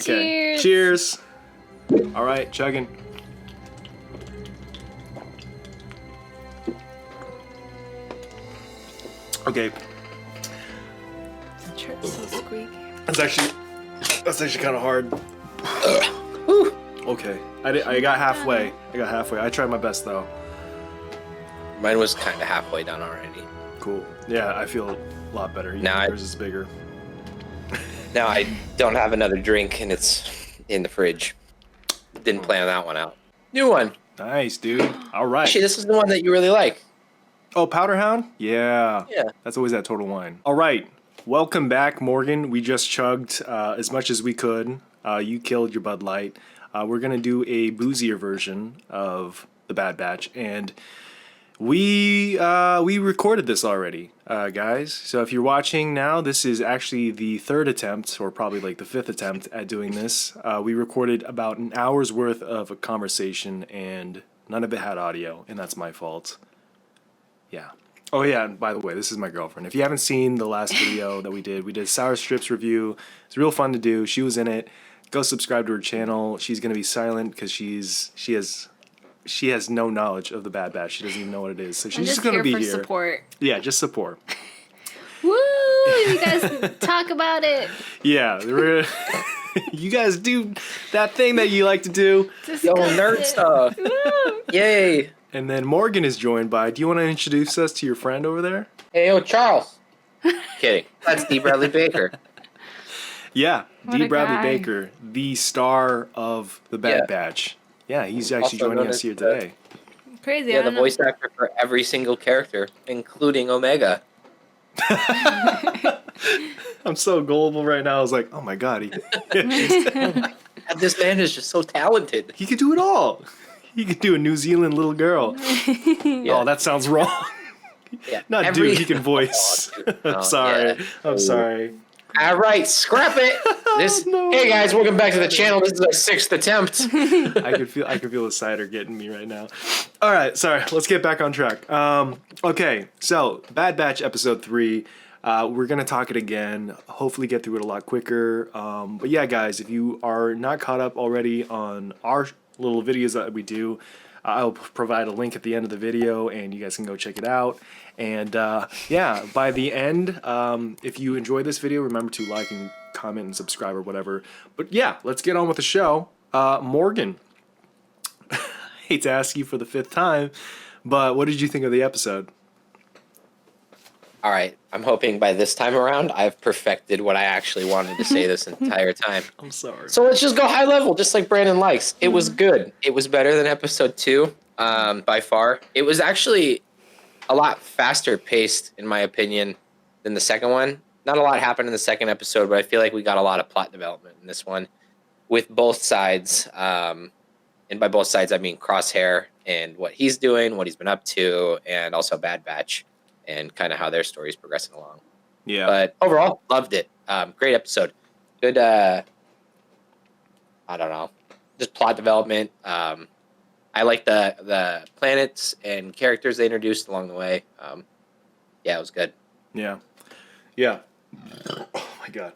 Okay. Cheers. Cheers. All right, chugging. Okay. The chirp's so squeaky. That's actually kind of hard. Okay. I got halfway. I tried my best though. Mine was kind of halfway done already. Cool. Yeah, I feel a lot better. Now Yours is bigger. Now I don't have another drink, and it's in the fridge. Didn't plan that one out. New one. Nice, dude. All right. Actually, this is the one that you really like. Oh, Powder Hound? Yeah. Yeah. That's always that Total Wine. All right. Welcome back, Morgan. We just chugged as much as we could. You killed your Bud Light. We're going to do a boozier version of the Bad Batch. And we recorded this already, guys. So if you're watching now, this is actually the third attempt, or probably like the fifth attempt at doing this. We recorded about an hour's worth of a conversation, and none of it had audio, and that's my fault. Yeah. Oh yeah, and by the way, this is my girlfriend. If you haven't seen the last video that we did Sour Strips review. It's real fun to do. She was in it. Go subscribe to her channel. She's gonna be silent because she has no knowledge of the Bad Batch. She doesn't even know what it is. So she's just gonna be here. Support. Yeah, just support. Woo! You guys talk about it. Yeah, you guys do that thing that you like to do. Yo, nerd stuff. Yay. And then Morgan is joined by. Do you want to introduce us to your friend over there? Hey, yo, Charles. Kidding. That's D. Bradley Baker. Yeah, What D. a Bradley guy. Baker, the star of the Bad Yeah. Batch. Yeah, he's actually Also joining known us as here the- today. Crazy. Yeah, I the don't know. voice actor for every single character, including Omega. I'm so gullible right now. I was like, oh my god, This man is just so talented. he could do it all. He could do a New Zealand little girl. Yeah. Oh, that sounds wrong. Yeah. Not dude, he can voice. Oh, dude. I'm Oh, sorry. yeah. I'm sorry. All right, scrap it. This. No. Hey guys, welcome back to the channel. This is our 6th attempt. I could feel the cider getting me right now. All right, sorry. Let's get back on track. Okay, so Bad Batch episode 3. We're gonna talk it again. Hopefully, get through it a lot quicker. But yeah, guys, if you are not caught up already on our little videos that we do, I'll provide a link at the end of the video, and you guys can go check it out. And yeah, by the end, if you enjoy this video, remember to like and comment and subscribe or whatever. But yeah, let's get on with the show. Morgan, I hate to ask you for the 5th time, but what did you think of the episode? All right, I'm hoping by this time around, I've perfected what I actually wanted to say this entire time. I'm sorry. So let's just go high level, just like Brandon likes. It was good. It was better than episode 2, by far. It was actually a lot faster paced, in my opinion, than the second one. Not a lot happened in the second episode, but I feel like we got a lot of plot development in this one with both sides. And by both sides, I mean Crosshair and what he's doing, what he's been up to, and also Bad Batch and kind of how their story's progressing along. Yeah. But overall, loved it. Great episode. Good, I don't know, just plot development. I like the planets and characters they introduced along the way. Yeah, it was good. Yeah. Yeah. Oh my god.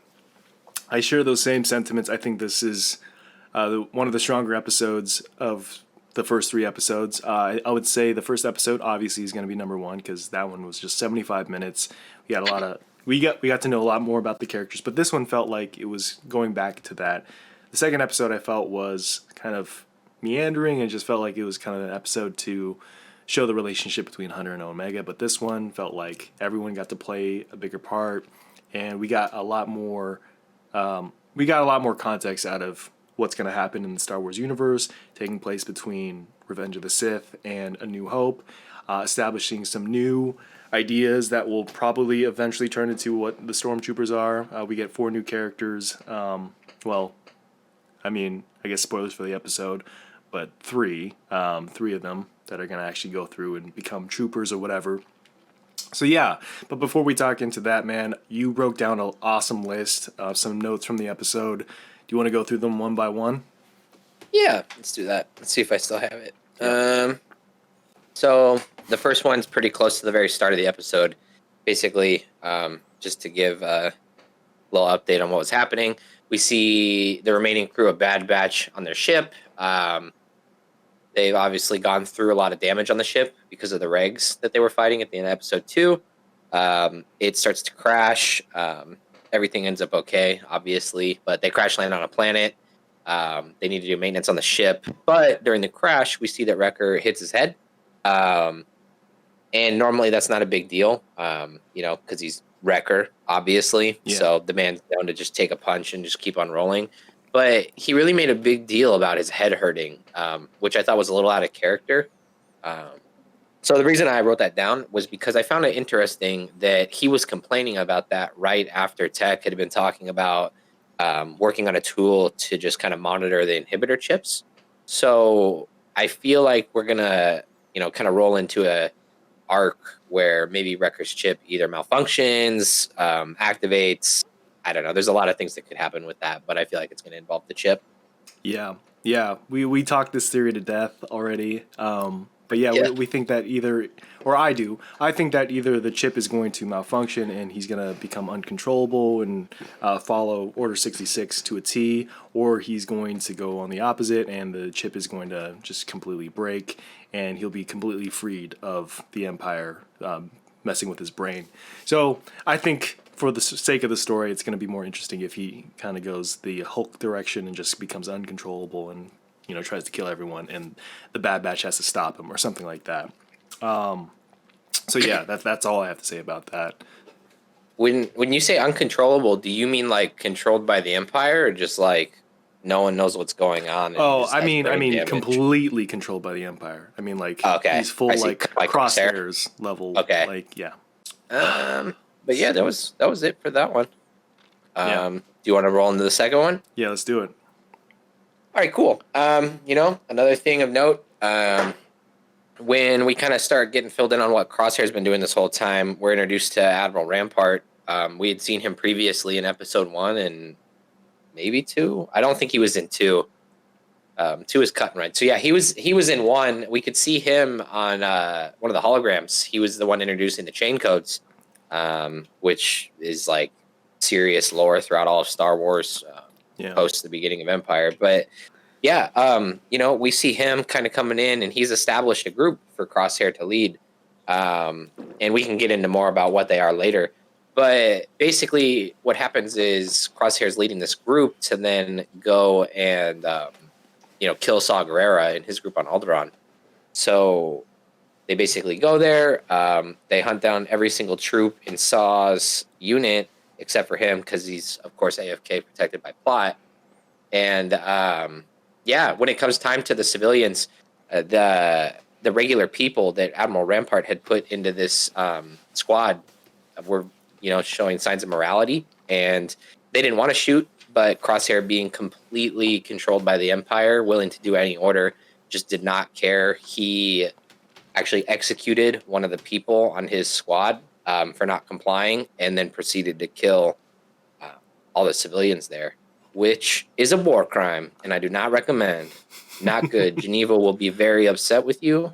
I share those same sentiments. I think this is one of the stronger episodes of the first 3 episodes. I would say the first episode obviously is going to be number 1 because that one was just 75 minutes. We got a lot of we got to know a lot more about the characters, but this one felt like it was going back to that. The second episode I felt was kind of meandering and just felt like it was kind of an episode to show the relationship between Hunter and Omega, but this one felt like everyone got to play a bigger part, and we got a lot more context out of what's going to happen in the Star Wars universe, taking place between Revenge of the Sith and A New Hope, establishing some new ideas that will probably eventually turn into what the Stormtroopers are. We get 4 new characters. Well, I mean, I guess spoilers for the episode, but 3 of them that are going to actually go through and become troopers or whatever. So yeah, but before we talk into that, man, you broke down an awesome list of some notes from the episode. Do you want to go through them one by one? Yeah, let's do that. Let's see if I still have it. So the first one's pretty close to the very start of the episode. Basically, just to give a little update on what was happening, We see the remaining crew of Bad Batch on their ship. They've obviously gone through a lot of damage on the ship because of the regs that they were fighting at the end of episode 2. It starts to crash. Everything ends up okay, obviously, but they crash land on a planet. They need to do maintenance on the ship, but during the crash, we see that Wrecker hits his head. And normally that's not a big deal, because he's Wrecker, obviously. Yeah. So the man's known to just take a punch and just keep on rolling. But he really made a big deal about his head hurting, which I thought was a little out of character. So the reason I wrote that down was because I found it interesting that he was complaining about that right after Tech had been talking about working on a tool to just kind of monitor the inhibitor chips. So I feel like we're going to, kind of roll into a arc where maybe Wrecker's chip either malfunctions, activates. I don't know. There's a lot of things that could happen with that, but I feel like it's going to involve the chip. Yeah. We talked this theory to death already. But we think that either, or I think that either the chip is going to malfunction and he's going to become uncontrollable and follow Order 66 to a T, or he's going to go on the opposite and the chip is going to just completely break and he'll be completely freed of the Empire messing with his brain. So I think for the sake of the story, it's going to be more interesting if he kind of goes the Hulk direction and just becomes uncontrollable and tries to kill everyone, and the Bad Batch has to stop him or something like that. So yeah, that's all I have to say about that. When you say uncontrollable, do you mean like controlled by the Empire, or just like no one knows what's going on? I mean completely controlled by the Empire. I mean he's full like Crosshairs level. Okay. Like yeah. But yeah, that was it for that one. Do you want to roll into the second one? Yeah, let's do it. All right, cool. Another thing of note, when we kind of start getting filled in on what Crosshair's been doing this whole time, we're introduced to Admiral Rampart. We had seen him previously in episode 1 and maybe 2. I don't think he was in 2. 2 is cut and right. So yeah, he was in 1. We could see him on one of the holograms. He was the one introducing the chain codes, which is like serious lore throughout all of Star Wars. Post the beginning of Empire. But yeah, we see him kind of coming in and he's established a group for Crosshair to lead. And we can get into more about what they are later. But basically what happens is Crosshair's leading this group to then go and, kill Saw Gerrera and his group on Alderaan. So they basically go there. They hunt down every single troop in Saw's unit, except for him, because he's, of course, AFK, protected by plot. And, when it comes time to the civilians, the regular people that Admiral Rampart had put into this squad were, showing signs of morality. And they didn't want to shoot, but Crosshair, being completely controlled by the Empire, willing to do any order, just did not care. He actually executed one of the people on his squad for not complying, and then proceeded to kill all the civilians there, which is a war crime, and I do not recommend. Not good. Geneva will be very upset with you.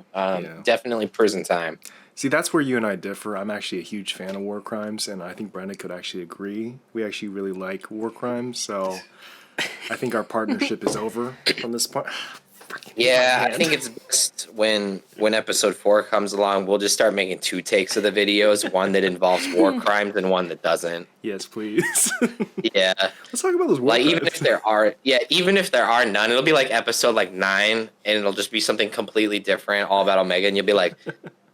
Definitely prison time. See, that's where you and I differ. I'm actually a huge fan of war crimes, and I think Brenda could actually agree. We actually really like war crimes, so I think our partnership is over from this point. Yeah, I think it's best when episode 4 comes along, we'll just start making 2 takes of the videos, one that involves war crimes and one that doesn't. Yes, please. Yeah. Let's talk about those war crimes. Even if there are none, it'll be like episode 9, and it'll just be something completely different, all about Omega, and you'll be like,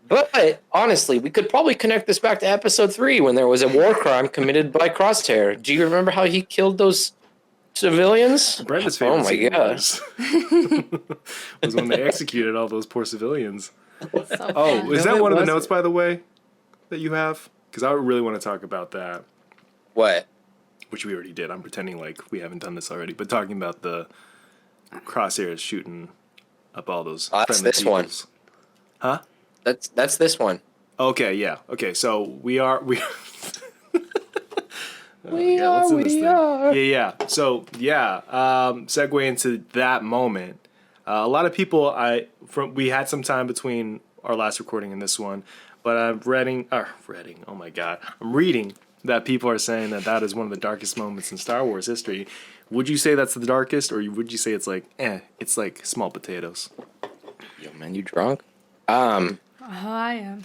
but honestly, we could probably connect this back to episode 3 when there was a war crime committed by Crosshair. Do you remember how he killed those civilians? Brenda's favorite scene was when they executed all those poor civilians. So is that one of the notes, by the way, that you have? Because I really want to talk about that. What? Which we already did. I'm pretending like we haven't done this already. But talking about the Crosshairs shooting up all those. That's this peoples. One. Huh? That's this one. Okay, yeah. Okay, so we are. Yeah. So segue into that moment. A lot of people we had some time between our last recording and this one, but I'm reading. Oh my God, I'm reading that people are saying that is one of the darkest moments in Star Wars history. Would you say that's the darkest, or would you say it's like, it's like small potatoes? Yo, man, you drunk? Oh, I am.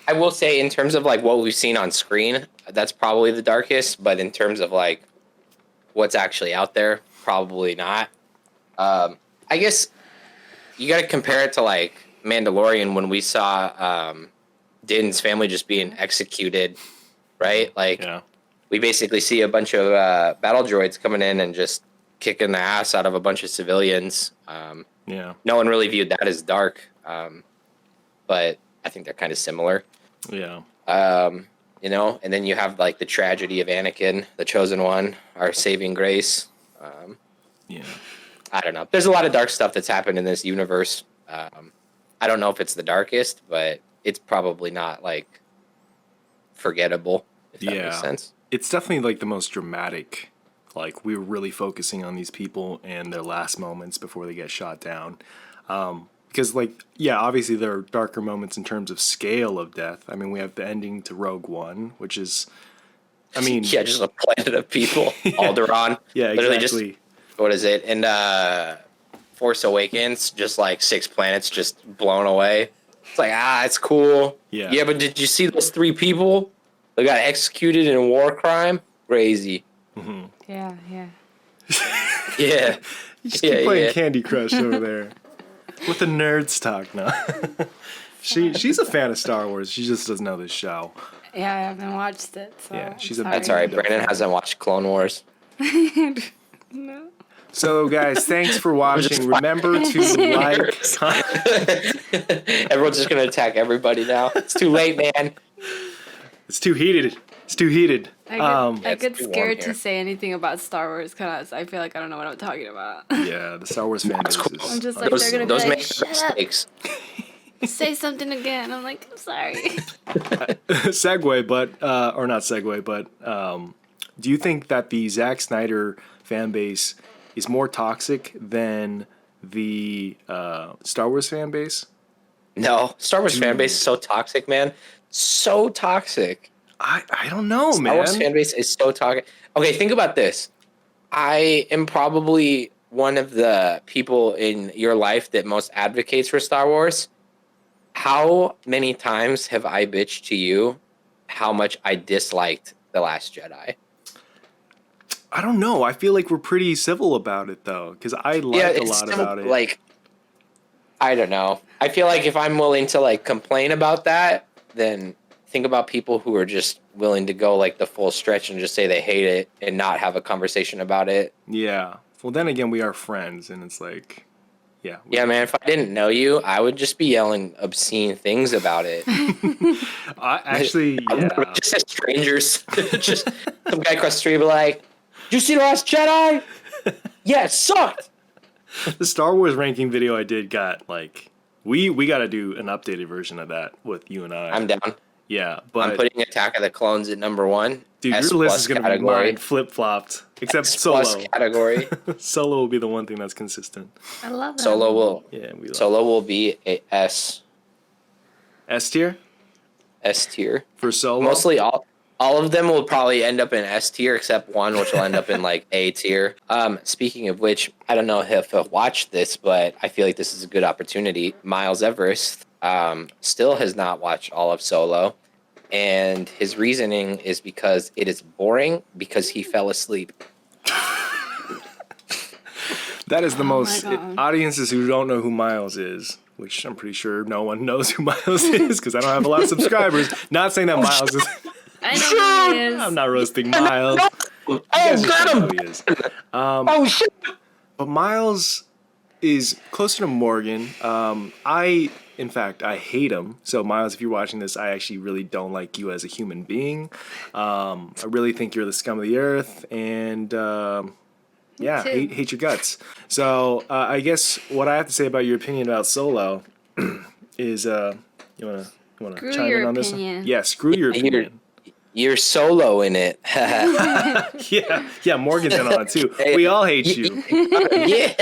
I will say in terms of like what we've seen on screen, that's probably the darkest. But in terms of like what's actually out there, probably not. I guess you got to compare it to like Mandalorian when we saw Din's family just being executed, right? Like we basically see a bunch of battle droids coming in and just kicking the ass out of a bunch of civilians. No one really viewed that as dark, but I think they're kind of similar. Yeah. You know, and then you have like the tragedy of Anakin, the chosen one, our saving grace. I don't know. There's a lot of dark stuff that's happened in this universe. I don't know if it's the darkest, but it's probably not like forgettable, if that makes sense. It's definitely like the most dramatic. Like we're really focusing on these people and their last moments before they get shot down. Because like, obviously there are darker moments in terms of scale of death. I mean, we have the ending to Rogue One, which is, I mean, just a planet of people, Alderaan. Literally exactly. What is it? And Force Awakens, just like 6 planets just blown away. It's like, it's cool. Yeah, but did you see those 3 people that got executed in a war crime? Crazy. Mm-hmm. Yeah. Yeah. You just keep playing Candy Crush over there. With the nerds talk now. She's a fan of Star Wars. She just doesn't know this show. Yeah, I haven't watched it. So that's all right. Brandon hasn't watched Clone Wars. No. So, guys, thanks for watching. Remember to like. Everyone's just going to attack everybody now. It's too late, man. It's too heated. I get scared to say anything about Star Wars because I feel like I don't know what I'm talking about. Yeah, the Star Wars fan base is... I'm just like, they're going to be like, shut up. Say something again. I'm like, I'm sorry. Segue, but, or not segue, but do you think that the Zack Snyder fan base is more toxic than the Star Wars fan base? No, Star Wars fan base is so toxic, man. So toxic. I don't know, man. Star Wars fan base is so toxic. Okay, think about this. I am probably one of the people in your life that most advocates for Star Wars. How many times have I bitched to you how much I disliked The Last Jedi? I don't know. I feel like we're pretty civil about it, though, because I like a lot about it. Like, I don't know. I feel like if I'm willing to, like, complain about that, then think about people who are just willing to go, like, the full stretch and just say they hate it and not have a conversation about it. Yeah. Well, then again, we are friends, and it's like, Yeah, man, if I didn't know you, I would just be yelling obscene things about it. Just as strangers. Just some guy across the street be like, "Did you see The Last Jedi?" Yeah, it sucked. The Star Wars ranking video I did got, like, we got to do an updated version of that with you and I. I'm down. Yeah, but... I'm putting Attack of the Clones at number 1. Dude, your list is going to be mine flip-flopped. Except Solo. Category. Solo will be the one thing that's consistent. I love that. Solo will be a S. S tier? S tier. For Solo? Mostly all of them will probably end up in S tier except one, which will end up in like A tier. Speaking of which, I don't know if he'll watch this, but I feel like this is a good opportunity. Miles Everest still has not watched all of Solo, and his reasoning is because it is boring because he fell asleep. That is the most... Audiences who don't know who Miles is, which I'm pretty sure no one knows who Miles is because I don't have a lot of subscribers. Not saying that Miles is... I know who he is. I'm not roasting Miles. Got him! Who he is. Shit! But Miles is closer to Morgan. In fact, I hate him. So, Miles, if you're watching this, I actually really don't like you as a human being. I really think you're the scum of the earth, and hate your guts. So, I guess what I have to say about your opinion about Solo is, you wanna chime in on this one? Yeah, screw your opinion. You're solo in it. Yeah, Morgan's in on it too. We all hate you. Yeah.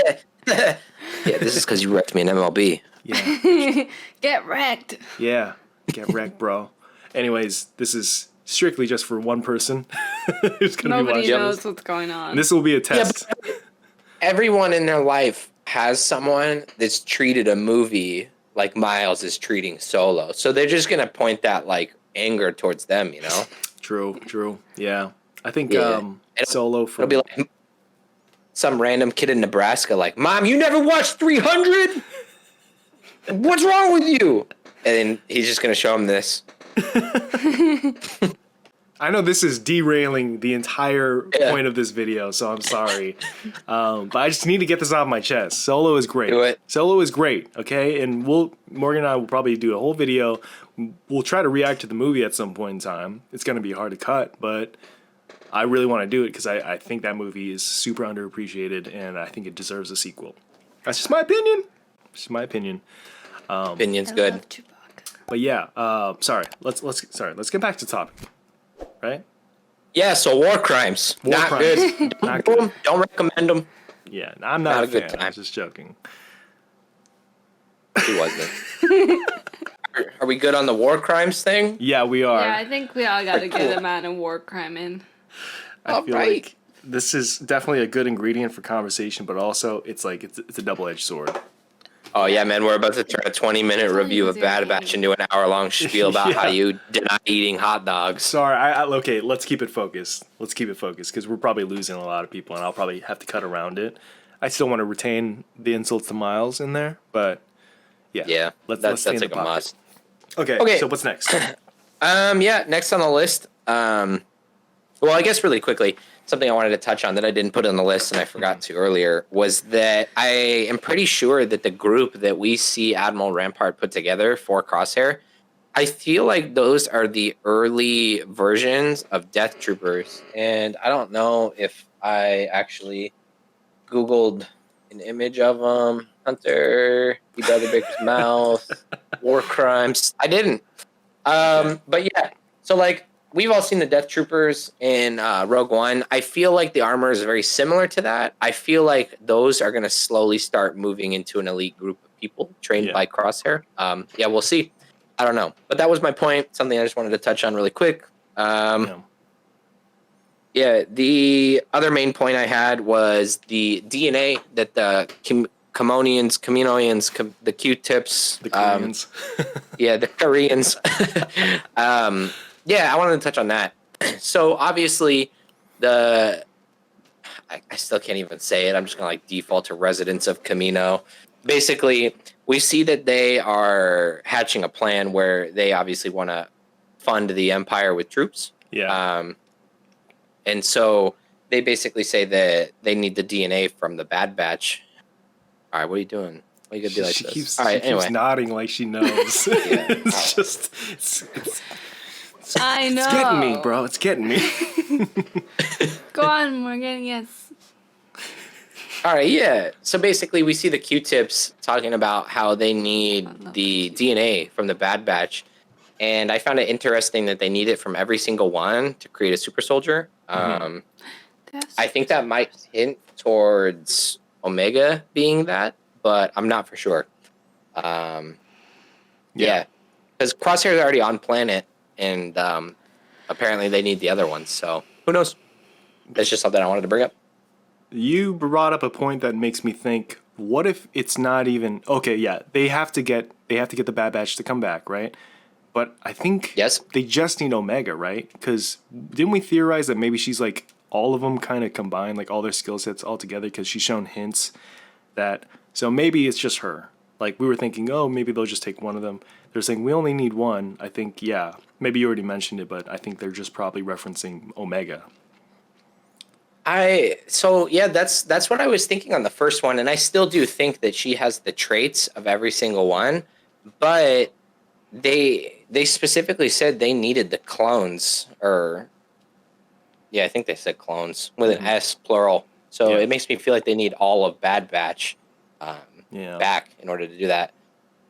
Yeah, this is because you wrecked me in MLB. Yeah. Get wrecked. Yeah, get wrecked, bro. Anyways, this is strictly just for one person who's going to be Nobody watching knows this. what's going on. And this will be a test. but everyone in their life has someone that's treated a movie like Miles is treating Solo. So they're just going to point that like anger towards them, you know? True. Yeah. I think It'll- Solo It'll for be like some random kid in Nebraska like, Mom, you never watched 300? What's wrong with you? And then he's just going to show him this. I know this is derailing the entire point of this video, so I'm sorry. But I just need to get this off my chest. Solo is great. Do it. Solo is great, okay? And Morgan and I will probably do a whole video. We'll try to react to the movie at some point in time. It's going to be hard to cut, but I really want to do it because I think that movie is super underappreciated, and I think it deserves a sequel. That's just my opinion. Just my opinion. Opinion's I good. love Chewbacca. But yeah, sorry. Let's get back to the topic. Right? Yeah, so war crimes. War Not crimes. good. Not Don't, good. don't recommend them. Yeah, I'm not a a good fan. time. I'm just joking. He wasn't. Are we good on the war crimes thing? Yeah, we are. Yeah, I think we all got to get a man of war crime in. I feel Alright. like this is definitely a good ingredient for conversation, but also it's like it's a double-edged sword. Oh yeah, man, we're about to turn a 20-minute review of Bad Batch into an hour-long spiel about how you deny eating hot dogs. Sorry, okay, let's keep it focused. Let's keep it focused because we're probably losing a lot of people, and I'll probably have to cut around it. I still want to retain the insults to Miles in there, but Yeah, let's that's stay in like the a pocket. must. Okay, so what's next? Yeah, next on the list. Well, I guess really quickly, something I wanted to touch on that I didn't put on the list and I forgot to earlier was that I am pretty sure that the group that we see Admiral Rampart put together for Crosshair, I feel like those are the early versions of Death Troopers. And I don't know if I actually Googled an image of them. Hunter, Eat Brother Baker's Mouth, War Crimes. I didn't. But yeah, so like, we've all seen the Death Troopers in Rogue One. I feel like the armor is very similar to that. I feel like those are going to slowly start moving into an elite group of people trained by Crosshair. Yeah, we'll see. I don't know. But that was my point. Something I just wanted to touch on really quick. Yeah, the other main point I had was the DNA that the Kaminoans, the Q-tips. The Koreans. Yeah, the Koreans. Yeah, I wanted to touch on that. So obviously, I still can't even say it. I'm just gonna like default to residents of Kamino. Basically, we see that they are hatching a plan where they obviously want to fund the Empire with troops. Yeah. And so they basically say that they need the DNA from the Bad Batch. All right, what are you doing? Why are you gonna be like this? All right, she keeps nodding like she knows. It's just, I know. It's getting me, bro. It's getting me. Go on, Morgan. Yes. All right, yeah. So basically, we see the Q-tips talking about how they need the DNA from the Bad Batch. And I found it interesting that they need it from every single one to create a super soldier. I think that might hint towards Omega being that, but I'm not for sure. Yeah, because Crosshair is already on planet, and apparently they need the other ones. So who knows? That's just something I wanted to bring up. You brought up a point that makes me think: what if it's not even okay? Yeah, they have to get the Bad Batch to come back, right? But I think they just need Omega, right? Because didn't we theorize that maybe she's like all of them kind of combined, like all their skill sets all together? Because she's shown hints that, so maybe it's just her. Like we were thinking, oh, maybe they'll just take one of them. They're saying we only need one. I think, yeah, maybe you already mentioned it, but I think they're just probably referencing Omega. So yeah, that's what I was thinking on the first one, and I still do think that she has the traits of every single one, but they specifically said they needed the clones, or yeah, I think they said clones with an S plural. So it makes me feel like they need all of Bad Batch back in order to do that.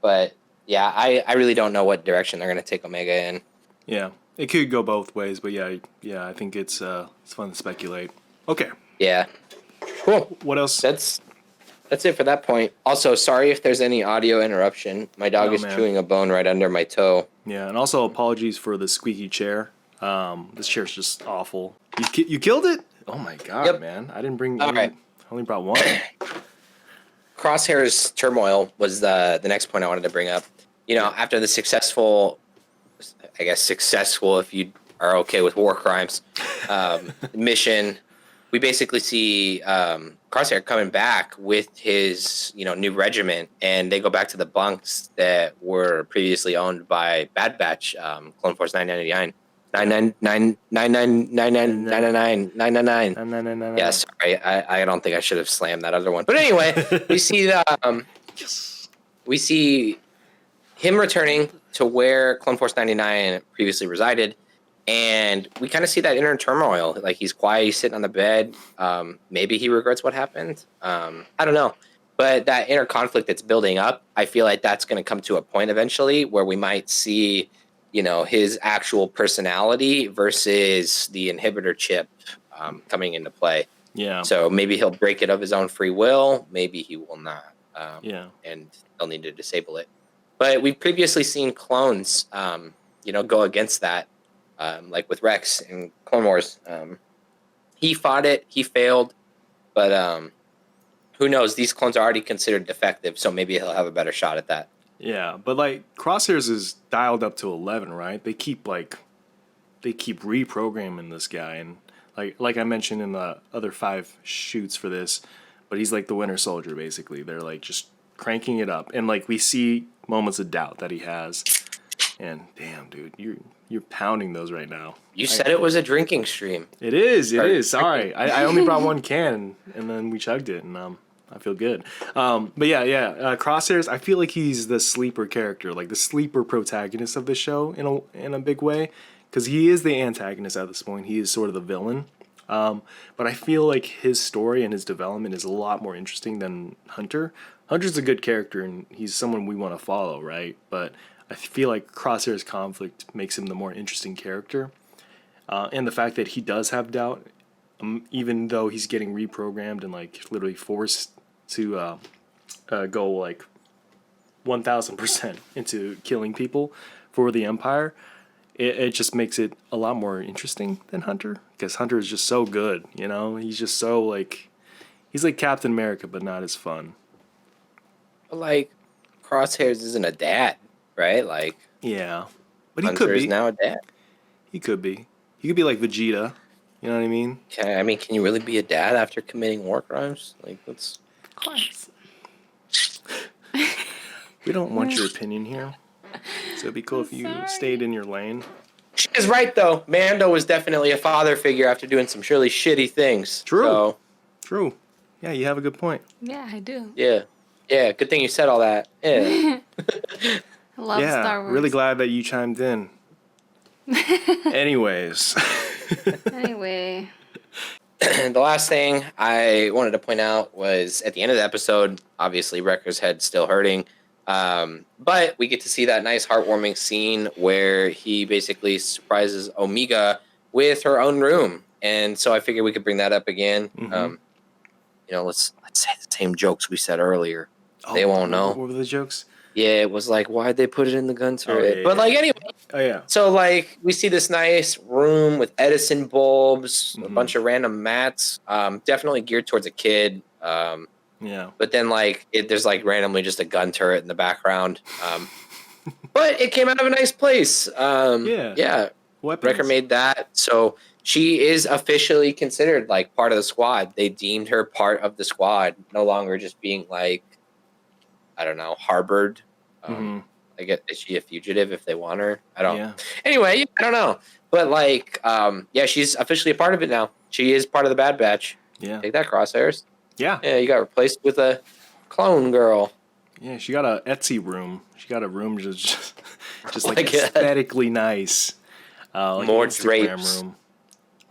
But yeah, I really don't know what direction they're going to take Omega in. Yeah, it could go both ways, but yeah, I think it's fun to speculate. Okay. Yeah. Cool. What else? That's it for that point. Also, sorry if there's any audio interruption. My dog is chewing a bone right under my toe. Yeah, and also apologies for the squeaky chair. This chair's just awful. You killed it? Oh my god, Yep. man! I didn't bring. All right. I only brought one. Crosshair's turmoil was the next point I wanted to bring up. After the successful if you are okay with war crimes, mission, we basically see Crosshair coming back with his new regiment, and they go back to the bunks that were previously owned by Bad Batch, Clone Force 999. 999. Yeah, sorry. I don't think I should have slammed that other one. But anyway, we see we see him returning to where Clone Force 99 previously resided, and we kind of see that inner turmoil. Like, he's quiet, he's sitting on the bed. Maybe he regrets what happened. I don't know. But that inner conflict that's building up, I feel like that's going to come to a point eventually where we might see his actual personality versus the inhibitor chip coming into play. Yeah. So maybe he'll break it of his own free will. Maybe he will not. And they'll need to disable it. But we've previously seen clones, go against that, like with Rex in Clone Wars. He fought it. He failed. But who knows? These clones are already considered defective, so maybe he'll have a better shot at that. Yeah, but like Crosshairs is dialed up to 11, right? They keep reprogramming this guy, and like I mentioned in the other 5 shoots for this, but he's like the Winter Soldier basically. They're like just cranking it up, and like we see moments of doubt that he has. And damn, dude, you're pounding those right now. You said it was a drinking stream. It is. Sorry, I only brought one can, and then we chugged it, and I feel good. But yeah. Crosshairs, I feel like he's the sleeper character, like the sleeper protagonist of the show in a big way, because he is the antagonist at this point. He is sort of the villain. But I feel like his story and his development is a lot more interesting than Hunter. Hunter's a good character, and he's someone we want to follow, right? But I feel like Crosshair's conflict makes him the more interesting character. And the fact that he does have doubt, even though he's getting reprogrammed and like literally forced to go like 1,000% into killing people for the Empire, it just makes it a lot more interesting than Hunter, because Hunter is just so good, he's just so like, he's like Captain America, but not as fun. But like, Crosshairs isn't a dad, right? Like, yeah, but he Hunter could be. Is now a dad. He could be. He could be like Vegeta. You know what I mean? Can you really be a dad after committing war crimes? Like, that's... Of course. We don't want your opinion here. So it'd be cool if you stayed in your lane. She is right, though. Mando was definitely a father figure after doing some really shitty things. True. So. True. Yeah, you have a good point. Yeah, I do. Yeah. Yeah, good thing you said all that. Yeah. I love Star Wars. Really glad that you chimed in. Anyways. Anyway. The last thing I wanted to point out was at the end of the episode, obviously Wrecker's head's still hurting. But we get to see that nice heartwarming scene where he basically surprises Omega with her own room. And so I figured we could bring that up again. Mm-hmm. Let's say the same jokes we said earlier. They won't know. What were the jokes? Yeah, it was like, why'd they put it in the gun turret? But like, anyway. Oh, yeah. So like, we see this nice room with Edison bulbs, a bunch of random mats, definitely geared towards a kid. Yeah. But then like, there's like randomly just a gun turret in the background. But it came out of a nice place. Yeah. Wrecker made that. So she is officially considered like part of the squad. They deemed her part of the squad, no longer just being like, I don't know, harbored. I guess, is she a fugitive if they want her? I don't. Yeah. Anyway, I don't know. But like, she's officially a part of it now. She is part of the Bad Batch. Yeah. Take that, Crosshairs. Yeah. Yeah, you got replaced with a clone girl. Yeah, she got a Etsy room. She got a room just like aesthetically nice. Like more drapes.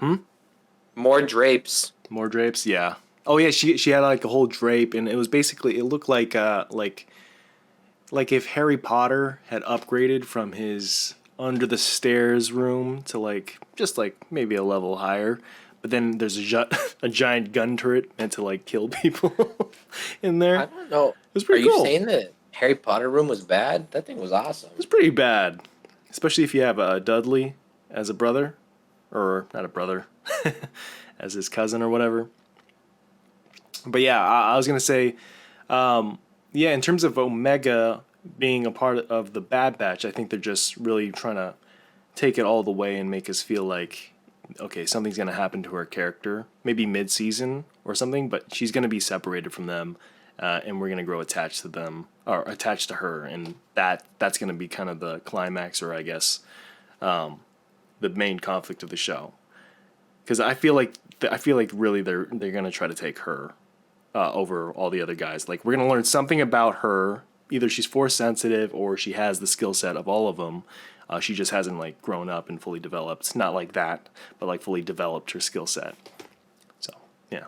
Room. More drapes. More drapes. Yeah. Oh yeah, she had like a whole drape, and it was basically, it looked like if Harry Potter had upgraded from his under the stairs room to like just like maybe a level higher, but then there's a giant gun turret meant to like kill people in there. I don't know. It was pretty cool. Are you saying that Harry Potter room was bad? That thing was awesome. It was pretty bad, especially if you have Dudley as a brother, or not a brother, as his cousin or whatever. But yeah, I was gonna say, yeah, in terms of Omega being a part of the Bad Batch, I think they're just really trying to take it all the way and make us feel like, okay, something's gonna happen to her character, maybe mid-season or something, but she's gonna be separated from them, and we're gonna grow attached to them or attached to her, and that's gonna be kind of the climax, or I guess, the main conflict of the show. Because I feel like really they're gonna try to take her over all the other guys. Like, we're gonna learn something about her. Either she's force sensitive or she has the skill set of all of them. She just hasn't like grown up and fully developed. Not like that, but like fully developed her skill set. So yeah,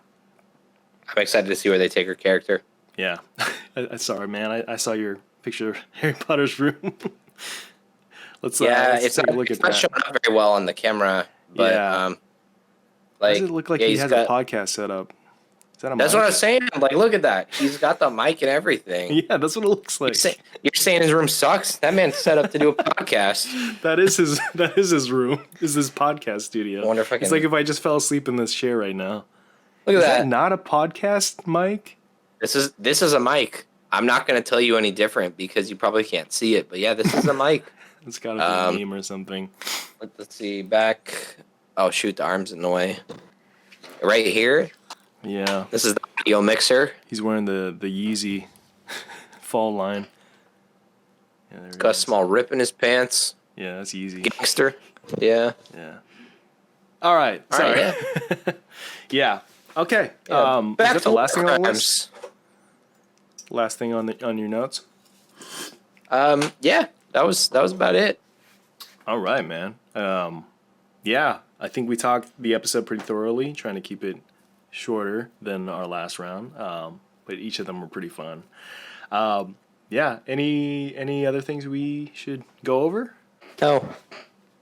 I'm excited to see where they take her character. yeah. Sorry, man. I saw your picture of Harry Potter's room. let's it's take not, a look it's at not that. showing up very well on the camera, but Yeah. like, Does it look like yeah, he he's has got, a podcast set up? Is that a that's mic? what I was saying. Like, look at that. He's got the mic and everything. Yeah, that's what it looks like. You're saying his room sucks? That man's set up to do a podcast. That is his room. This is his podcast studio. I wonder if I It's can- like if I just fell asleep in this chair right now. Look at Is that. that not a podcast mic? This is a mic. I'm not going to tell you any different because you probably can't see it. But yeah, this is a mic. It's got to be a meme or something. Let's see. Back. Oh, shoot. The arm's in the way. Right here. Yeah. This is the audio mixer. He's wearing the Yeezy fall line. Yeah, there he Got a is. small rip in his pants. Yeah, that's Yeezy. Gangster. Yeah. Yeah. All right. All Sorry. right, yeah. Okay. Yeah. Is Back that to the last thing on the crimes. list? Last thing on your notes? Yeah. That was about it. All right, man. Yeah, I think we talked the episode pretty thoroughly, trying to keep it shorter than our last round. But each of them were pretty fun. Yeah, any other things we should go over? No.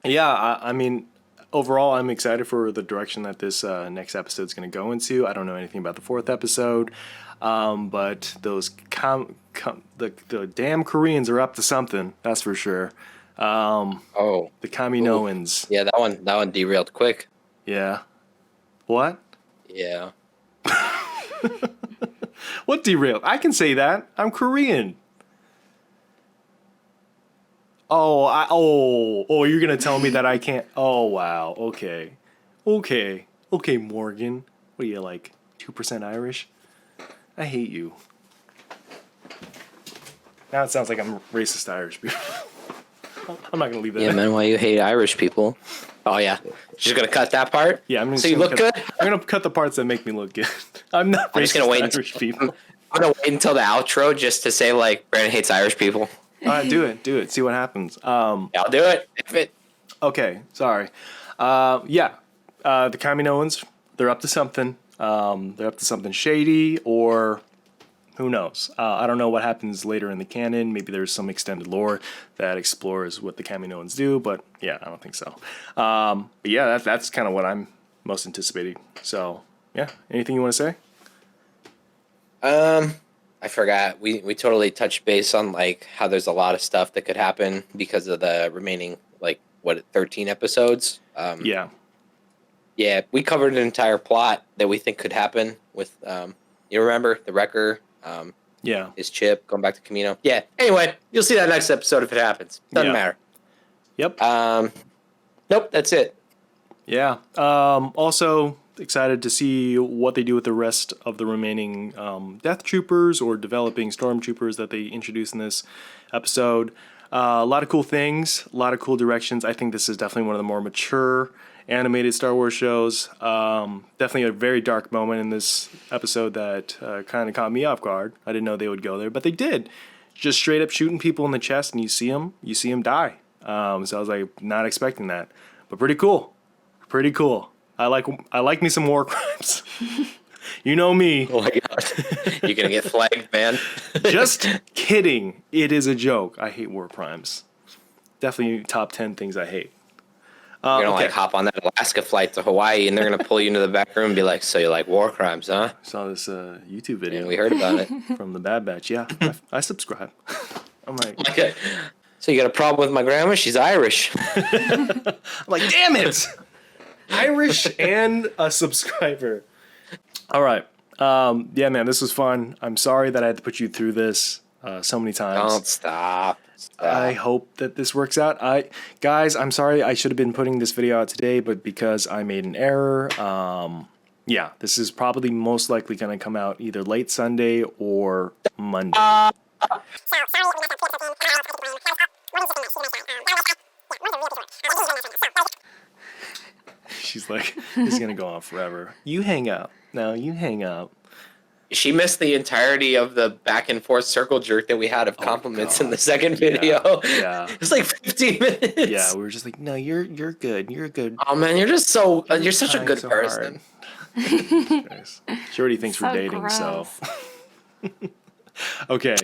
Yeah, I mean, overall, I'm excited for the direction that this next episode is going to go into. I don't know anything about the fourth episode, but those the damn Koreans are up to something. That's for sure. Oh. The Kaminoans. Yeah, that one derailed quick. Yeah. What? Yeah. What derailed? I can say that. I'm Korean. Oh, you're gonna tell me that I can't. Oh, wow. Okay, Morgan. What are you, like 2% Irish? I hate you. Now it sounds like I'm racist to Irish people. I'm not gonna leave that. Yeah, in. man, why you hate Irish people? Oh, yeah. Just going to cut that part? Yeah, I'm just So you gonna look cut- good? I'm gonna cut the parts that make me look good. I'm not I'm racist just going to wait. to Irish people. I'm going to wait until the outro just to say, like, Brandon hates Irish people. All right, do it. See what happens. Yeah, I'll do it. If it. Okay, sorry. The Kaminoans, they're up to something. They're up to something shady, or who knows? I don't know what happens later in the canon. Maybe there's some extended lore that explores what the Kaminoans do, but yeah, I don't think so. But yeah, that's kind of what I'm most anticipating. So yeah, anything you want to say? I forgot. We totally touched base on, like, how there's a lot of stuff that could happen because of the remaining, like, 13 episodes? Yeah. Yeah, we covered an entire plot that we think could happen with, you remember, the Wrecker, Yeah. his chip, going back to Camino. Yeah, anyway, you'll see that next episode if it happens. Doesn't Yeah. matter. Yep. Nope, that's it. Yeah. Also excited to see what they do with the rest of the remaining Death Troopers or developing Stormtroopers that they introduce in this episode. A lot of cool things, a lot of cool directions. I think this is definitely one of the more mature animated Star Wars shows. Definitely a very dark moment in this episode that kind of caught me off guard. I didn't know they would go there, but they did. Just straight up shooting people in the chest, and you see them die. So I was like, not expecting that, but pretty cool. Pretty cool. I like me some war crimes. You know me. Oh my god. You're going to get flagged, man. Just kidding. It is a joke. I hate war crimes. Definitely top 10 things I hate. You're going to, okay. like, hop on that Alaska flight to Hawaii, and they're going to pull you into the back room and be like, so you like war crimes, huh? Saw this YouTube video And we heard about it. from the Bad Batch. Yeah, I subscribe. I'm like, Okay. So you got a problem with my grandma? She's Irish. I'm like, damn it! Irish and a subscriber. All right. Yeah, man, this was fun. I'm sorry that I had to put you through this so many times. Don't stop. I hope that this works out. Guys, I'm sorry. I should have been putting this video out today, but because I made an error, yeah, this is probably most likely going to come out either late Sunday or Monday. She's like, this is going to go on forever. You hang up. No, you hang up. She missed the entirety of the back and forth circle jerk that we had of compliments in the second video. Yeah. It's like 15 minutes. Yeah, we were just like, no, you're good. You're good. Oh man, you're just so you're such a good person. Nice. She already thinks we're dating, gross. so. Okay.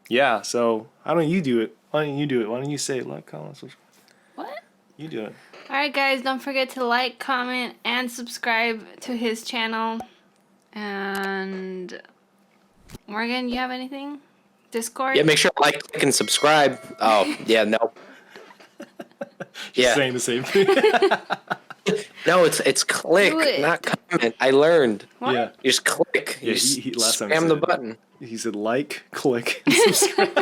Yeah, so why don't you do it? Why don't you say like, comment, subscribe? What? You do it. Alright guys, don't forget to like, comment, and subscribe to his channel. And Morgan, you have anything? Discord? Yeah, make sure to like and subscribe. Oh, yeah, no. She's saying the same thing. No, it's click, not comment. I learned. What? Yeah. You just click. Yeah, You last time he spam the said- button. He said like, click, and subscribe.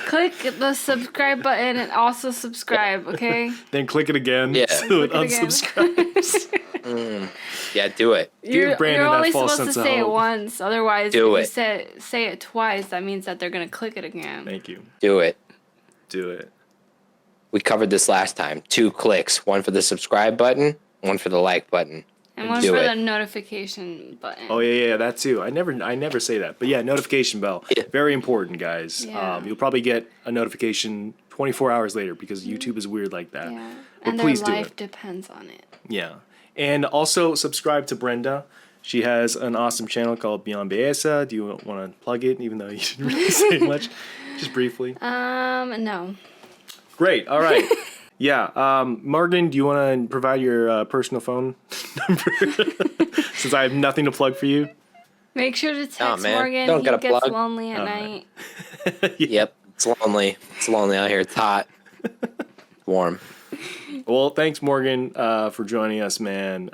Click the subscribe button and also subscribe, okay? Then click it again Yeah. so it Click it again. Mm. unsubscribes. Yeah, do it. Give Brandon you're that only false supposed to sense of say it hope. once. Otherwise, Do if it. you say it twice, that means that they're going to click it again. Thank you. Do it. Do it. We covered this last time. 2 clicks. 1 for the subscribe button, 1 for the like button. And one do for it. the notification button. Oh yeah, that too. I never say that, but yeah, notification bell, Yeah. very important, guys. Yeah. You'll probably get a notification 24 hours later because YouTube is weird like that. Yeah. But And their please do life it. depends on it. Yeah, and also subscribe to Brenda. She has an awesome channel called Beyond Belleza. Do you want to plug it, even though you didn't really say much, just briefly? No. Great. All right. Yeah. Morgan, do you want to provide your personal phone number? Since I have nothing to plug for you. Make sure to text man. Morgan. Don't He gotta gets plug. lonely at Oh, night. Yep. It's lonely. It's lonely out here. It's hot. It's warm. Well, thanks, Morgan, for joining us, man.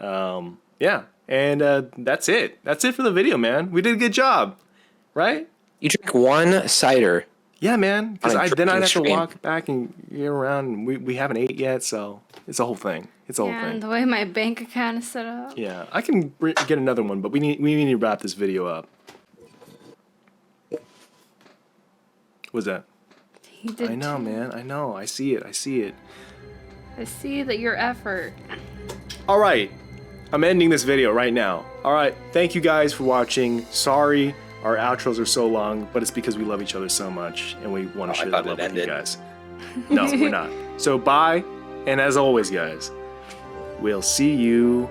Yeah. And that's it. That's it for the video, man. We did a good job. Right? You drink 1 cider. Yeah, man. Because On a then I'd have to drinking walk back and get around. And we haven't ate yet, so it's a whole thing. It's a whole Yeah, thing. and the way my bank account is set up. Yeah, I can get another one, but we need to wrap this video up. What's that? He did I know, too. man. I know. I see it. I see that your effort. All right. I'm ending this video right now. All right. Thank you guys for watching. Sorry our outros are so long, but it's because we love each other so much and we want to share that love with you guys. No, we're not. So bye. And as always, guys, we'll see you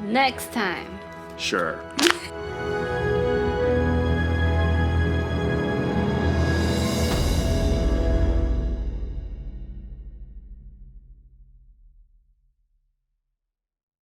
Next time. sure.